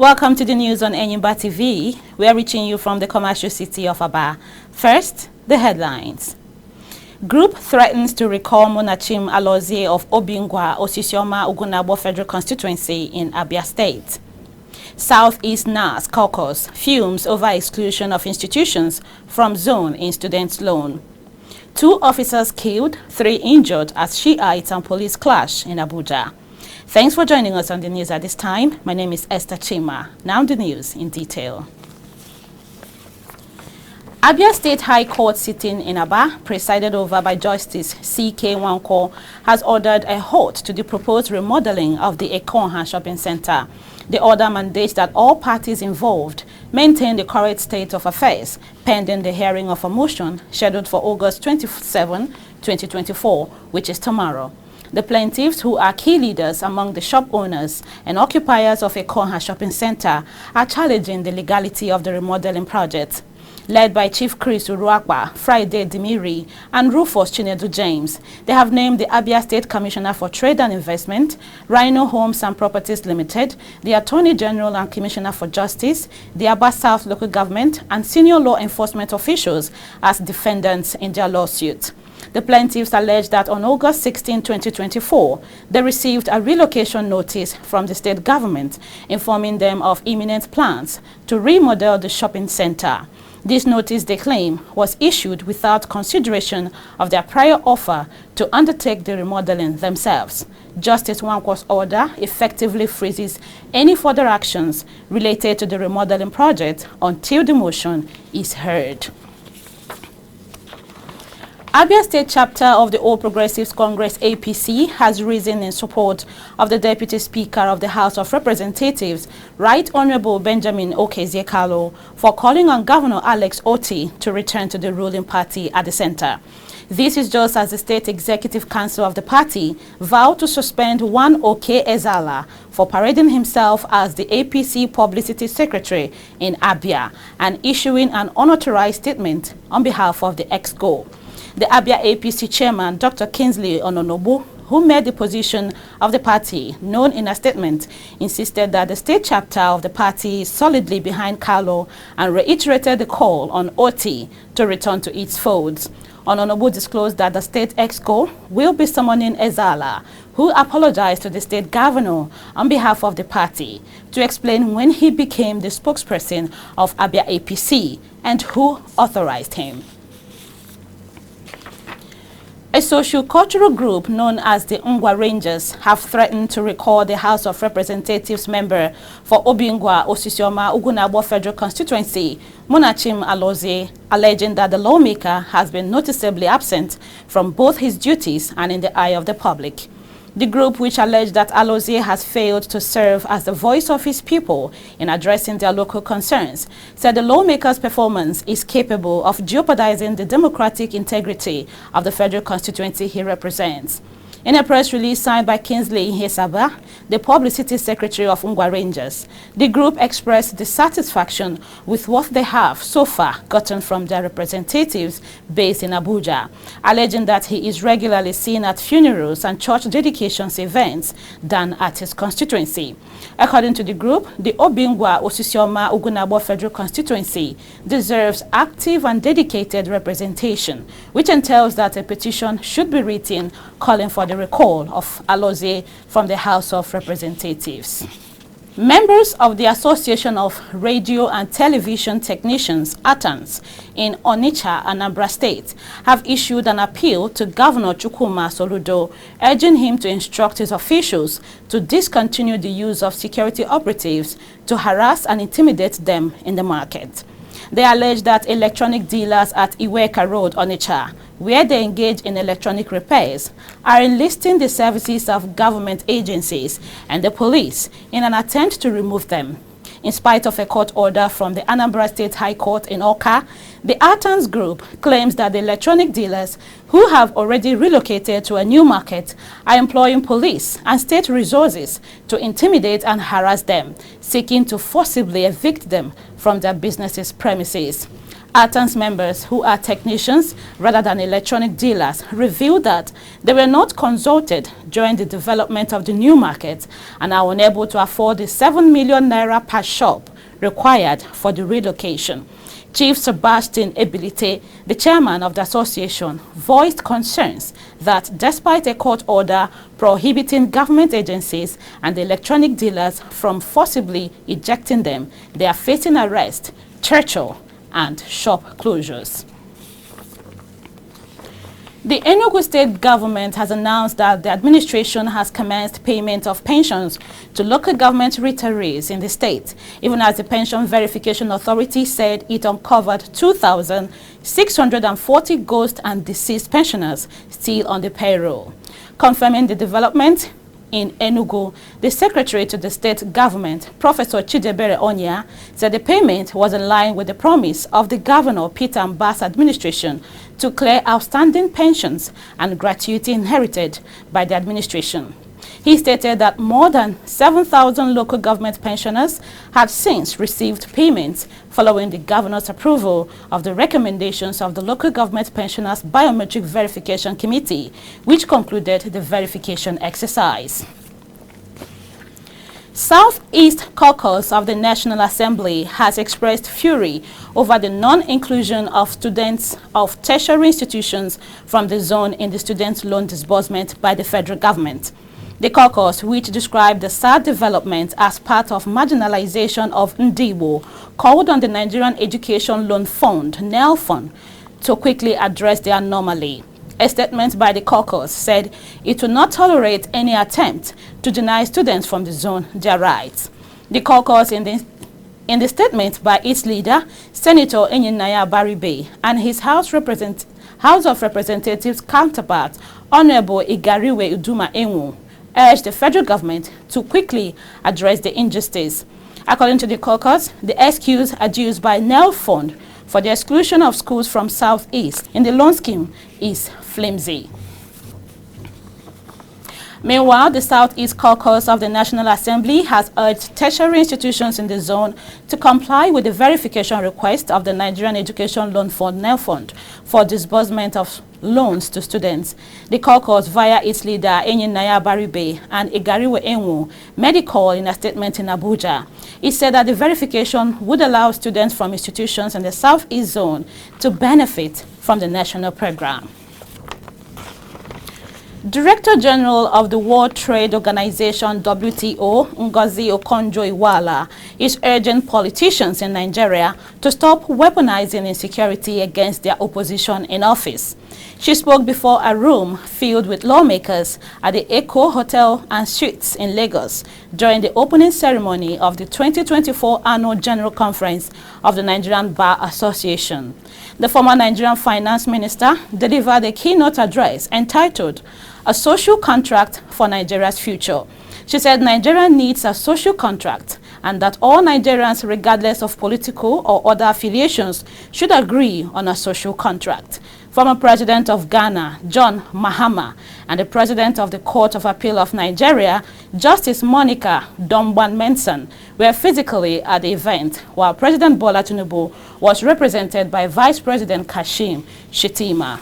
Welcome to the news on Enyimba TV. We are reaching you from the commercial city of Aba. First, the headlines. Group threatens to recall Monachim Alozie of Obingwa Osisioma Ugunabo Federal Constituency in Abia State. Southeast NAS Caucus fumes over exclusion of institutions from zone in students' loan. 2 officers killed, 3 injured as Shiites and police clash in Abuja. Thanks for joining us on the news at this time. My name is Esther Chima. Now the news in detail. Abia State High Court sitting in Aba, presided over by Justice C.K. Wanko, has ordered a halt to the proposed remodeling of the Ekonha shopping center. The order mandates that all parties involved maintain the current state of affairs pending the hearing of a motion scheduled for August 27, 2024, which is tomorrow. The plaintiffs, who are key leaders among the shop owners and occupiers of Ekonha shopping center, are challenging the legality of the remodeling project. Led by Chief Chris Uruakba, Friday Dimiri, and Rufus Chinedu James, they have named the Abia State Commissioner for Trade and Investment, Rhino Homes and Properties Limited, the Attorney General and Commissioner for Justice, the Aba South Local Government, and senior law enforcement officials as defendants in their lawsuit. The plaintiffs allege that on August 16, 2024, they received a relocation notice from the state government informing them of imminent plans to remodel the shopping center. This notice, they claim, was issued without consideration of their prior offer to undertake the remodeling themselves. Justice Wanko's order effectively freezes any further actions related to the remodeling project until the motion is heard. Abia State chapter of the All Progressives Congress APC has risen in support of the Deputy Speaker of the House of Representatives, Right Honorable Benjamin Okezie-Kalu, for calling on Governor Alex Otti to return to the ruling party at the center. This is just as the State Executive Council of the party vowed to suspend one Oke Ezala for parading himself as the APC Publicity Secretary in Abia and issuing an unauthorized statement on behalf of the ex-go. The Abia APC chairman, Dr. Kingsley Ononobu, who made the position of the party known in a statement, insisted that the state chapter of the party is solidly behind Kalu and reiterated the call on Otti to return to its folds. Ononobu disclosed that the state exco will be summoning Ezala, who apologized to the state governor on behalf of the party, to explain when he became the spokesperson of Abia APC and who authorized him. A socio-cultural group known as the Ngwa Rangers have threatened to recall the House of Representatives member for Obingwa Osisioma Ugunabo Federal Constituency, Monachim Alozie, alleging that the lawmaker has been noticeably absent from both his duties and in the eye of the public. The group, which alleged that Alozie has failed to serve as the voice of his people in addressing their local concerns, said the lawmaker's performance is capable of jeopardizing the democratic integrity of the federal constituency he represents. In a press release signed by Kingsley Nhesaba, the publicity secretary of Ngwa Rangers, the group expressed dissatisfaction with what they have so far gotten from their representatives based in Abuja, alleging that he is regularly seen at funerals and church dedications events than at his constituency. According to the group, the Obingwa Osisioma Ugunabo Federal Constituency deserves active and dedicated representation, which entails that a petition should be written calling for the recall of Alozie from the House of Representatives. Members of the Association of Radio and Television Technicians, ATANS, in Onitsha, Anambra State, have issued an appeal to Governor Chukwuma Soludo, urging him to instruct his officials to discontinue the use of security operatives to harass and intimidate them in the market. They allege that electronic dealers at Iweka Road, Onitsha, where they engage in electronic repairs, are enlisting the services of government agencies and the police in an attempt to remove them. In spite of a court order from the Anambra State High Court in Awka, the Atans Group claims that the electronic dealers who have already relocated to a new market are employing police and state resources to intimidate and harass them, seeking to forcibly evict them from their businesses' premises. ATAN's members, who are technicians rather than electronic dealers, revealed that they were not consulted during the development of the new market and are unable to afford the 7 million naira per shop required for the relocation. Chief Sebastian Ebilite, the chairman of the association, voiced concerns that despite a court order prohibiting government agencies and the electronic dealers from forcibly ejecting them, they are facing arrest, torture, and shop closures. The Enugu state government has announced that the administration has commenced payment of pensions to local government retirees in the state, even as the Pension Verification Authority said it uncovered 2,640 ghost and deceased pensioners still on the payroll. Confirming the development in Enugu, the secretary to the state government, Professor Chidebere Onya, said the payment was in line with the promise of the Governor Peter Mbah's administration to clear outstanding pensions and gratuity inherited by the administration. He stated that more than 7,000 local government pensioners had since received payments following the governor's approval of the recommendations of the Local Government Pensioners Biometric Verification Committee, which concluded the verification exercise. Southeast Caucus of the National Assembly has expressed fury over the non-inclusion of students of tertiary institutions from the zone in the student loan disbursement by the federal government. The caucus, which described the sad development as part of marginalization of Ndibo, called on the Nigerian Education Loan Fund, NEL Fund, to quickly address the anomaly. A statement by the caucus said it will not tolerate any attempt to deny students from the zone their rights. The caucus, in the statement by its leader, Senator Enyimba, and his House of Representatives counterpart, Honorable Igariwe Uduma Enwu, urged the federal government to quickly address the injustice. According to the caucus, the excuse adduced by NEL Fund for the exclusion of schools from Southeast in the loan scheme is flimsy. Meanwhile, the Southeast Caucus of the National Assembly has urged tertiary institutions in the zone to comply with the verification request of the Nigerian Education Loan Fund, NEL Fund, for disbursement of loans to students. The caucus, via its leader Enyimba and Igariwe Enwu, made a call in a statement in Abuja. It said that the verification would allow students from institutions in the Southeast zone to benefit from the national program. Director General of the World Trade Organization WTO, Ngozi Okonjo-Iweala, is urging politicians in Nigeria to stop weaponizing insecurity against their opposition in office. She spoke before a room filled with lawmakers at the Echo Hotel and Suites in Lagos during the opening ceremony of the 2024 Annual General Conference of the Nigerian Bar Association. The former Nigerian Finance Minister delivered a keynote address entitled "A Social Contract for Nigeria's Future." She said Nigeria needs a social contract and that all Nigerians, regardless of political or other affiliations, should agree on a social contract. Former President of Ghana, John Mahama, and the President of the Court of Appeal of Nigeria, Justice Monica Domban-Menson, were physically at the event, while President Bola Tinubu was represented by Vice President Kashim Shettima.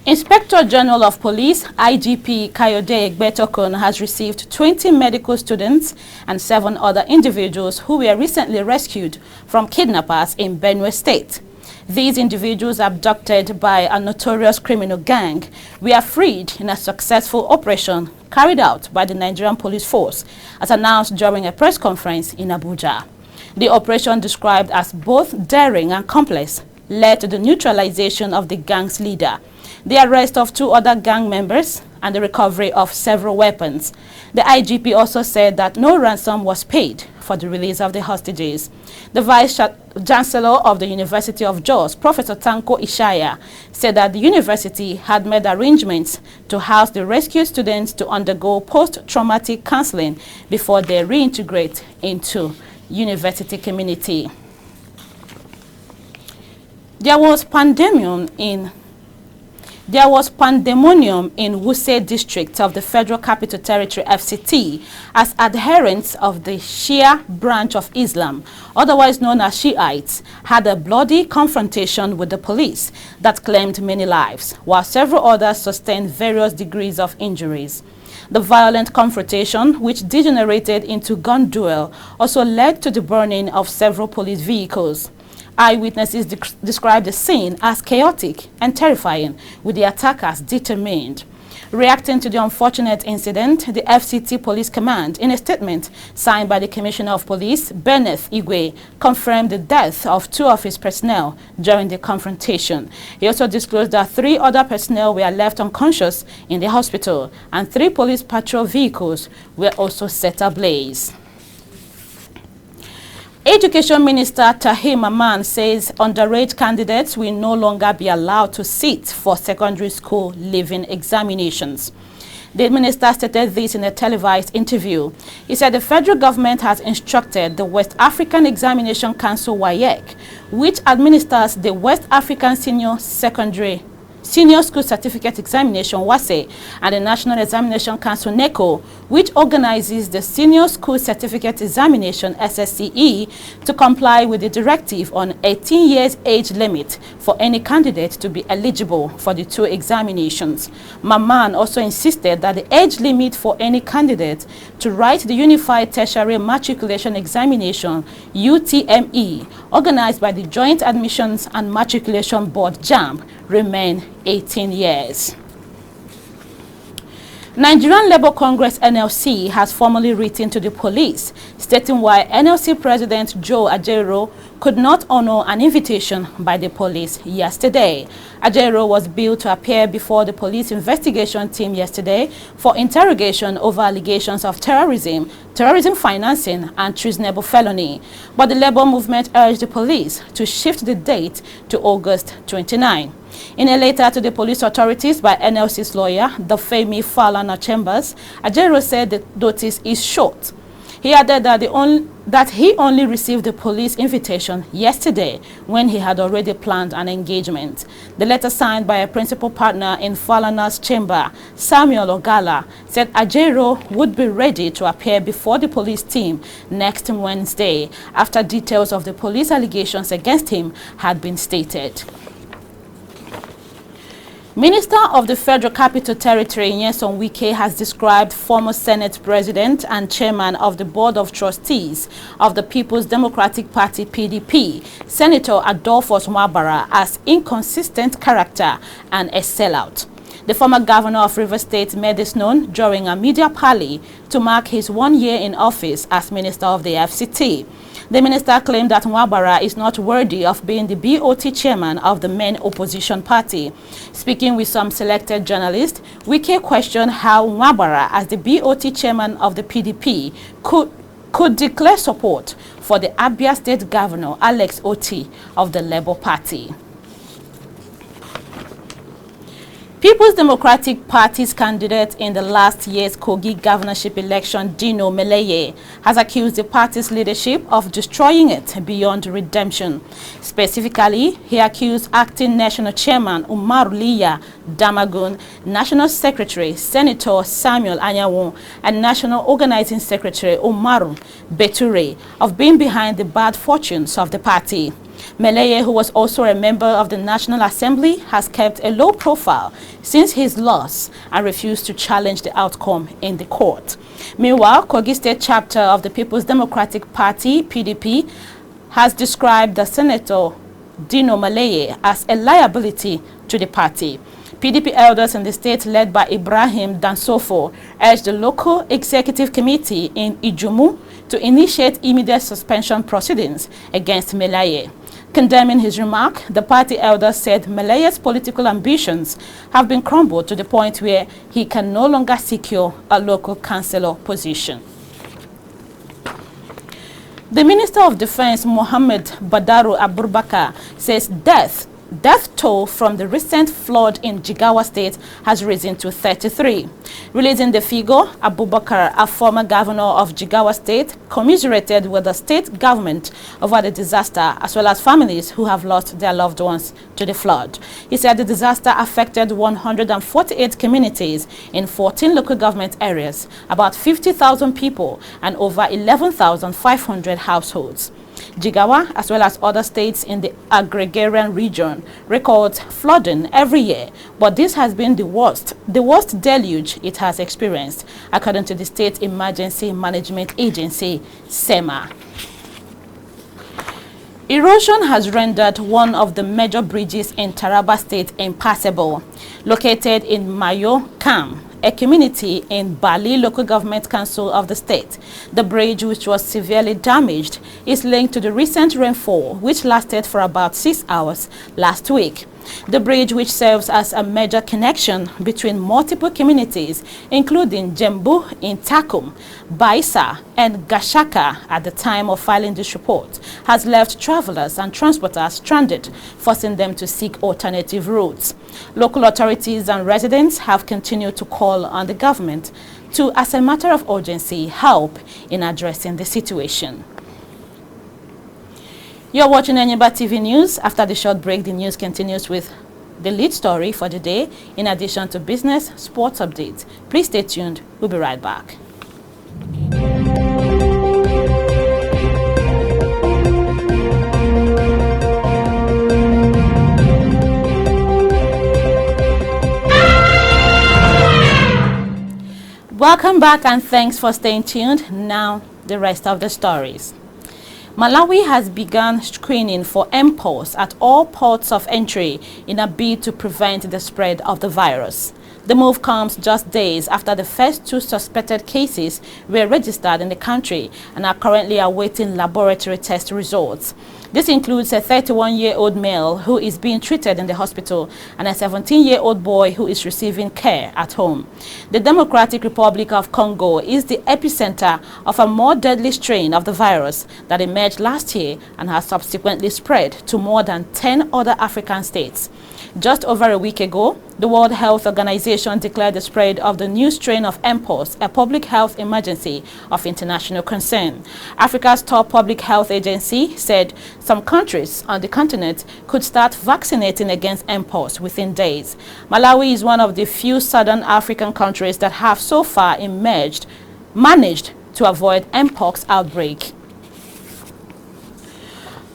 Inspector General of Police, IGP Kayode Egbetokun, has received 20 medical students and 7 other individuals who were recently rescued from kidnappers in Benue State. These individuals, abducted by a notorious criminal gang, were freed in a successful operation carried out by the Nigerian Police Force, as announced during a press conference in Abuja. The operation, described as both daring and complex, led to the neutralization of the gang's leader, the arrest of 2 other gang members, and the recovery of several weapons. The IGP also said that no ransom was paid for the release of the hostages. The Vice-Chancellor of the University of Jos, Professor Tanko Ishaya, said that the university had made arrangements to house the rescued students to undergo post-traumatic counseling before they reintegrate into university community. There was pandemonium in Wuse district of the Federal Capital Territory FCT as adherents of the Shia branch of Islam, otherwise known as Shiites, had a bloody confrontation with the police that claimed many lives, while several others sustained various degrees of injuries. The violent confrontation, which degenerated into gun duel, also led to the burning of several police vehicles. Eyewitnesses described the scene as chaotic and terrifying, with the attackers determined. Reacting to the unfortunate incident, the FCT Police Command, in a statement signed by the Commissioner of Police, Benneth Igwe, confirmed the death of 2 of his personnel during the confrontation. He also disclosed that 3 other personnel were left unconscious in the hospital, and 3 police patrol vehicles were also set ablaze. Education Minister Tahir Mamman says underage candidates will no longer be allowed to sit for secondary school leaving examinations. The minister stated this in a televised interview. He said the federal government has instructed the West African Examination Council (WAEC), which administers the West African Senior School Certificate Examination (WASE), and the National Examination Council (NECO), which organizes the Senior School Certificate Examination (SSCE), to comply with the directive on 18 years age limit for any candidate to be eligible for the 2 examinations. Mamman also insisted that the age limit for any candidate to write the Unified Tertiary Matriculation Examination (UTME), organized by the Joint Admissions and Matriculation Board (JAMB), remain 18 years. Nigerian Labour Congress NLC has formally written to the police, stating why NLC President Joe Ajaero could not honor an invitation by the police yesterday. Ajaero was billed to appear before the police investigation team yesterday for interrogation over allegations of terrorism financing, and treasonable felony. But the Labour movement urged the police to shift the date to August 29. In a letter to the police authorities by NLC's lawyer, Femi Falana Chambers, Ajaero said the notice is short. He added that he only received the police invitation yesterday when he had already planned an engagement. The letter, signed by a principal partner in Falana's chamber, Samuel Ogala, said Ajaero would be ready to appear before the police team next Wednesday after details of the police allegations against him had been stated. Minister of the Federal Capital Territory, Nyesom Wike, has described former Senate President and Chairman of the Board of Trustees of the People's Democratic Party (PDP), Senator Adolphus Nwabara, as inconsistent character and a sellout. The former governor of Rivers State made this known during a media parley to mark his 1 year in office as Minister of the FCT. The minister claimed that Nwabara is not worthy of being the BOT chairman of the main opposition party. Speaking with some selected journalists, Wike questioned how Nwabara, as the BOT chairman of the PDP, could declare support for the Abia State Governor Alex Oti of the Labour Party. People's Democratic Party's candidate in the last year's Kogi governorship election, Dino Meleye, has accused the party's leadership of destroying it beyond redemption. Specifically, he accused acting national chairman Umar Liya Damagun, national secretary Senator Samuel Anyanwu, and national organizing secretary Umaru Beture of being behind the bad fortunes of the party. Meleye, who was also a member of the National Assembly, has kept a low profile since his loss and refused to challenge the outcome in the court. Meanwhile, Kogi State chapter of the People's Democratic Party, PDP, has described the Senator Dino Meleye as a liability to the party. PDP elders in the state, led by Ibrahim Dansofo, urged the local executive committee in Ijumu to initiate immediate suspension proceedings against Meleye. Condemning his remark, the party elders said Meleye's political ambitions have been crumbled to the point where he can no longer secure a local councillor position. The Minister of Defense, Mohammed Badaru Abubakar, says death Death toll from the recent flood in Jigawa State has risen to 33. Releasing the figure, Abubakar, a former governor of Jigawa State, commiserated with the state government over the disaster as well as families who have lost their loved ones to the flood. He said the disaster affected 148 communities in 14 local government areas, about 50,000 people and over 11,500 households. Jigawa, as well as other states in the agrarian region, records flooding every year, but this has been the worst deluge it has experienced, according to the State Emergency Management Agency, SEMA. Erosion has rendered one of the major bridges in Taraba State impassable. Located in Mayo Kam, a community in Bali local government council of the state. The bridge, which was severely damaged, is linked to the recent rainfall, which lasted for about 6 hours last week. The bridge, which serves as a major connection between multiple communities, including Jembu in Takum, Baisa, and Gashaka at the time of filing this report, has left travelers and transporters stranded, forcing them to seek alternative routes. Local authorities and residents have continued to call on the government to, as a matter of urgency, help in addressing the situation. You're watching Enyimba TV News. After the short break, the news continues with the lead story for the day, in addition to business, sports updates. Please stay tuned. We'll be right back. Welcome back and thanks for staying tuned. Now, the rest of the stories. Malawi has begun screening for mpox at all ports of entry in a bid to prevent the spread of the virus. The move comes just days after the first 2 suspected cases were registered in the country and are currently awaiting laboratory test results. This includes a 31-year-old male who is being treated in the hospital and a 17-year-old boy who is receiving care at home. The Democratic Republic of Congo is the epicenter of a more deadly strain of the virus that emerged last year and has subsequently spread to more than 10 other African states. Just over a week ago, the World Health Organization declared the spread of the new strain of mpox a public health emergency of international concern. Africa's top public health agency said some countries on the continent could start vaccinating against mpox within days. Malawi is one of the few southern African countries that have so far managed to avoid mpox outbreak.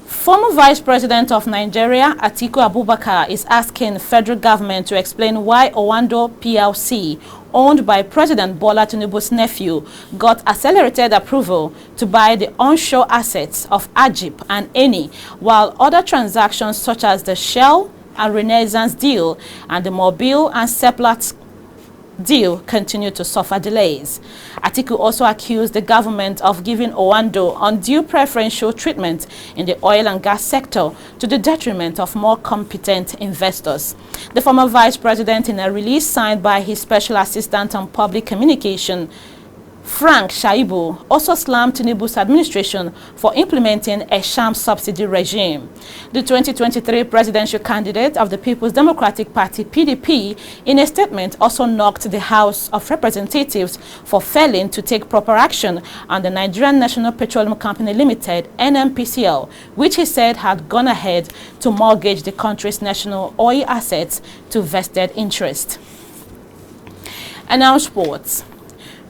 Former Vice President of Nigeria, Atiku Abubakar, is asking federal government to explain why Owando PLC, owned by President Bola Tinubu's nephew, got accelerated approval to buy the onshore assets of Ajib and Eni, while other transactions such as the Shell and Renaissance deal and the Mobile and Seplat deal continue to suffer delays. Atiku also accused the government of giving Owando undue preferential treatment in the oil and gas sector to the detriment of more competent investors. The former vice president, in a release signed by his special assistant on public communication, Frank Shaibu, also slammed Tinubu's administration for implementing a sham subsidy regime. The 2023 presidential candidate of the People's Democratic Party, PDP, in a statement also knocked the House of Representatives for failing to take proper action on the Nigerian National Petroleum Company Limited, NNPCL, which he said had gone ahead to mortgage the country's national oil assets to vested interest. And now sports.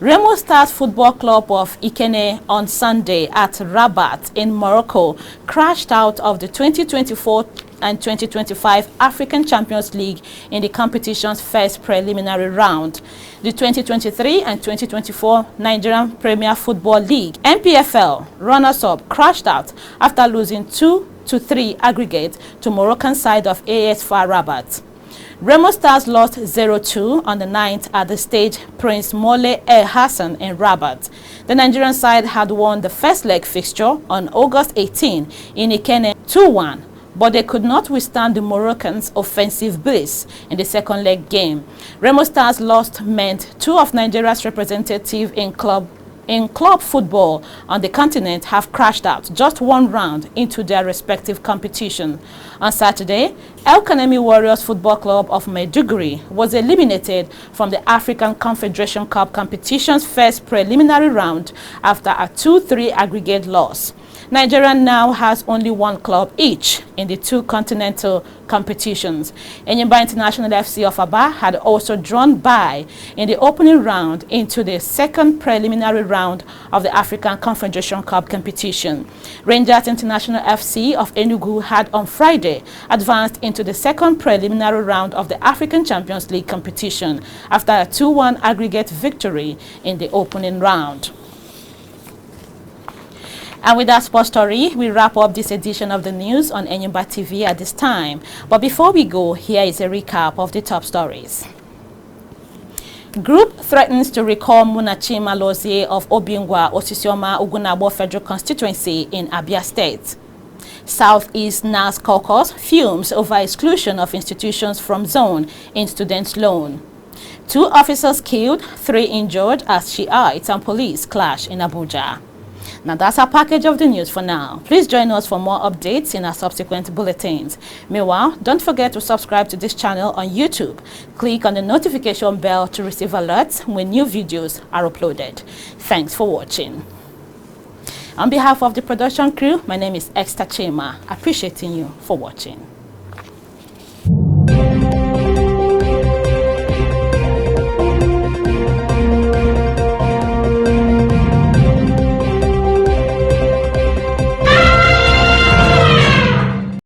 Remo Stars Football Club of Ikene on Sunday at Rabat in Morocco crashed out of the 2024 and 2025 African Champions League in the competition's first preliminary round. The 2023 and 2024 Nigerian Premier Football League (NPFL) runners-up crashed out after losing 2-3 aggregate to Moroccan side of AS FAR Rabat. Remo Stars lost 0-2 on the 9th at the stage Prince Mole El Hassan in Rabat. The Nigerian side had won the first leg fixture on August 18 in Ikene 2-1, but they could not withstand the Moroccans' offensive bliss in the second leg game. Remo Stars' loss meant 2 of Nigeria's representatives in club in club football on the continent have crashed out just one round into their respective competition. On Saturday, El Kanemi Warriors Football Club of Maiduguri was eliminated from the African Confederation Cup competition's first preliminary round after a 2-3 aggregate loss. Nigeria now has only one club each in the two continental competitions. Enyimba International FC of Aba had also drawn by in the opening round into the second preliminary round of the African Confederation Cup competition. Rangers International FC of Enugu had on Friday advanced into the second preliminary round of the African Champions League competition after a 2-1 aggregate victory in the opening round. And with that sports story, we wrap up this edition of the news on Enyimba TV at this time. But before we go, here is a recap of the top stories. Group threatens to recall Munachima Lozie of Obingwa Osisioma Ugunabo Federal Constituency in Abia State. Southeast NAS Caucus fumes over exclusion of institutions from zone in students' loan. 2 officers killed, 3 injured as Shiites and police clash in Abuja. Now that's our package of the news for now. Please join us for more updates in our subsequent bulletins. Meanwhile, don't forget to subscribe to this channel on YouTube. Click on the notification bell to receive alerts when new videos are uploaded. Thanks for watching. On behalf of the production crew, my name is Esther Chema, appreciating you for watching.